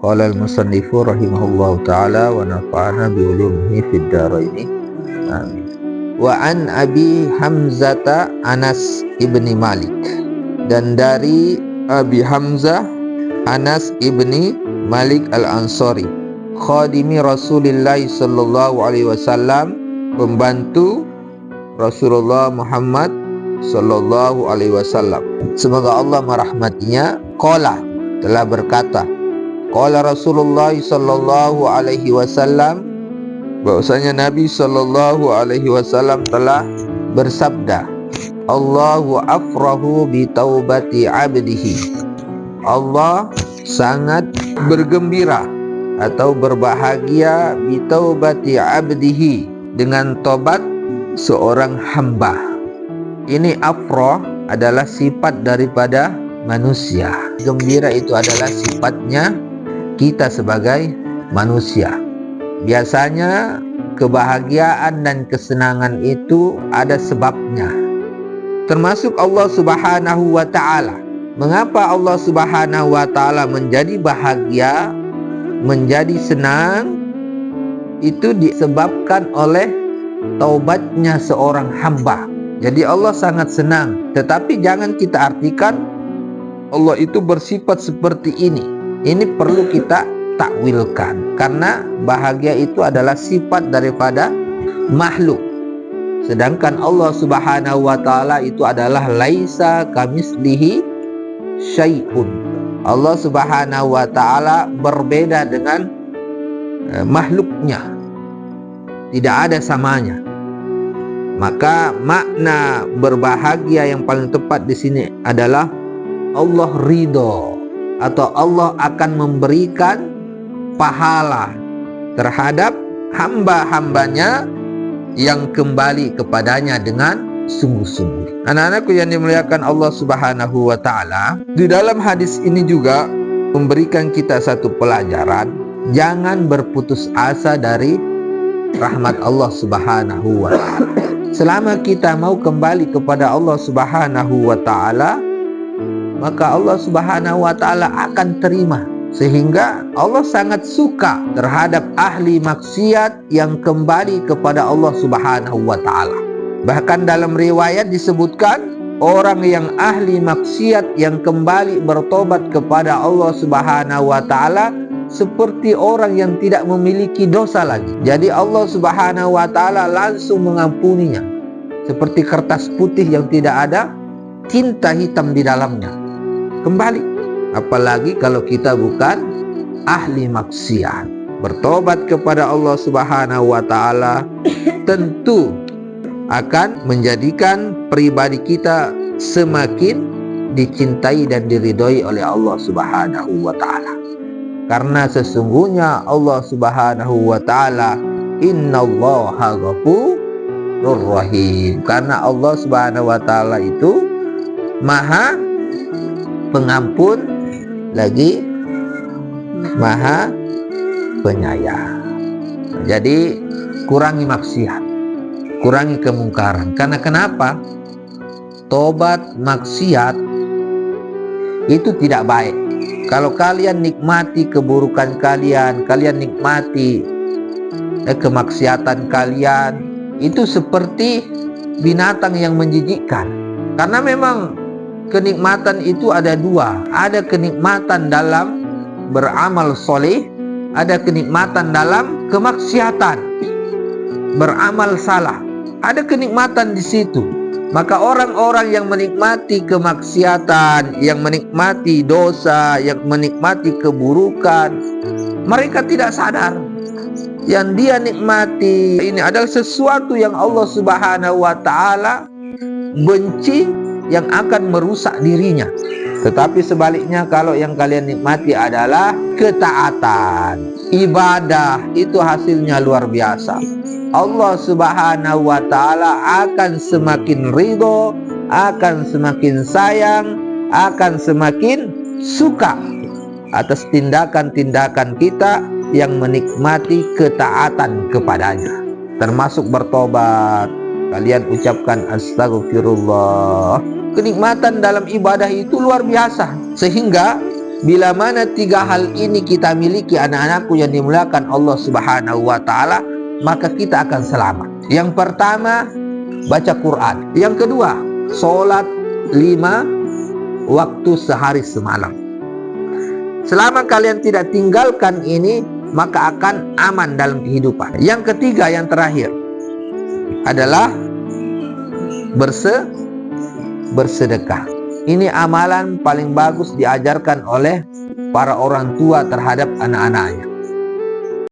Qala al-musannifu rahimahullahu ta'ala wa nafa'ana bi ulumihi fid dharaini. Amin. Wa an Abi Hamzata Anas ibni Malik, dan dari Abi Hamzah Anas ibni Malik al-Ansari, khadimi Rasulullah sallallahu alaihi wasallam, pembantu Rasulullah Muhammad sallallahu alaihi wasallam, semoga Allah merahmatinya, qala, telah berkata, qala Rasulullah sallallahu alaihi wasallam, bahwasanya Nabi sallallahu alaihi wasallam telah bersabda, Allahu afrahu bi taubati abdihi. Allah sangat bergembira atau berbahagia bi taubati abdihi, dengan tobat seorang hamba. Ini afrah adalah sifat daripada manusia. Gembira itu adalah sifatnya kita sebagai manusia. Biasanya kebahagiaan dan kesenangan itu ada sebabnya, termasuk Allah Subhanahu wa ta'ala. Mengapa Allah Subhanahu wa ta'ala menjadi bahagia, menjadi senang? Itu disebabkan oleh taubatnya seorang hamba. Jadi Allah sangat senang, tetapi jangan kita artikan Allah itu bersifat seperti ini. Ini perlu kita takwilkan, karena bahagia itu adalah sifat daripada makhluk. Sedangkan Allah Subhanahu wa ta'ala itu adalah laisa kamislihi syai'un. Allah Subhanahu wa ta'ala berbeda dengan makhluknya, tidak ada samanya. Maka makna berbahagia yang paling tepat di sini adalah Allah ridho, atau Allah akan memberikan pahala terhadap hamba-hambanya yang kembali kepadanya dengan sungguh-sungguh. Anak-anakku yang dimuliakan Allah Subhanahu wa ta'ala, di dalam hadis ini juga memberikan kita satu pelajaran. Jangan berputus asa dari rahmat Allah Subhanahu wa ta'ala. Selama kita mau kembali kepada Allah Subhanahu wa ta'ala, maka Allah Subhanahu wa ta'ala akan terima. Sehingga Allah sangat suka terhadap ahli maksiat yang kembali kepada Allah Subhanahu wa ta'ala. Bahkan dalam riwayat disebutkan, orang yang ahli maksiat yang kembali bertobat kepada Allah Subhanahu wa ta'ala seperti orang yang tidak memiliki dosa lagi. Jadi Allah Subhanahu wa ta'ala langsung mengampuninya, seperti kertas putih yang tidak ada tinta hitam di dalamnya. Kembali, apalagi kalau kita bukan ahli maksiat. Bertobat kepada Allah Subhanahu wa ta'ala tentu akan menjadikan pribadi kita semakin dicintai dan diridhoi oleh Allah Subhanahu wa ta'ala. Karena sesungguhnya Allah Subhanahu wa ta'ala innallaha ghafurur rahim. Karena Allah Subhanahu wa ta'ala itu maha pengampun lagi maha penyayang. Jadi kurangi maksiat, kurangi kemungkaran. Karena kenapa? Tobat maksiat itu tidak baik. Kalau kalian nikmati keburukan kalian, kalian nikmati kemaksiatan kalian, itu seperti binatang yang menjijikkan. Karena memang kenikmatan itu ada dua. Ada kenikmatan dalam beramal soleh, ada kenikmatan dalam kemaksiatan, beramal salah. Ada kenikmatan di situ. Maka orang-orang yang menikmati kemaksiatan, yang menikmati dosa, yang menikmati keburukan, mereka tidak sadar yang dia nikmati ini adalah sesuatu yang Allah Subhanahu wa ta'ala benci, yang akan merusak dirinya. Tetapi sebaliknya, kalau yang kalian nikmati adalah ketaatan, ibadah, itu hasilnya luar biasa. Allah Subhanahu wa ta'ala akan semakin ridho, akan semakin sayang, akan semakin suka atas tindakan-tindakan kita yang menikmati ketaatan kepadanya, termasuk bertobat. Kalian ucapkan astagfirullah. Kenikmatan dalam ibadah itu luar biasa, sehingga Bila mana 3 hal ini kita miliki, anak-anakku yang dimuliakan Allah Subhanahu wa Ta'ala, maka kita akan selamat. Yang pertama, baca Quran. Yang kedua, sholat 5 waktu sehari semalam. Selama kalian tidak tinggalkan ini, maka akan aman dalam kehidupan. Yang ketiga, yang terakhir adalah bersedekah. Ini amalan paling bagus diajarkan oleh para orang tua terhadap anak-anaknya.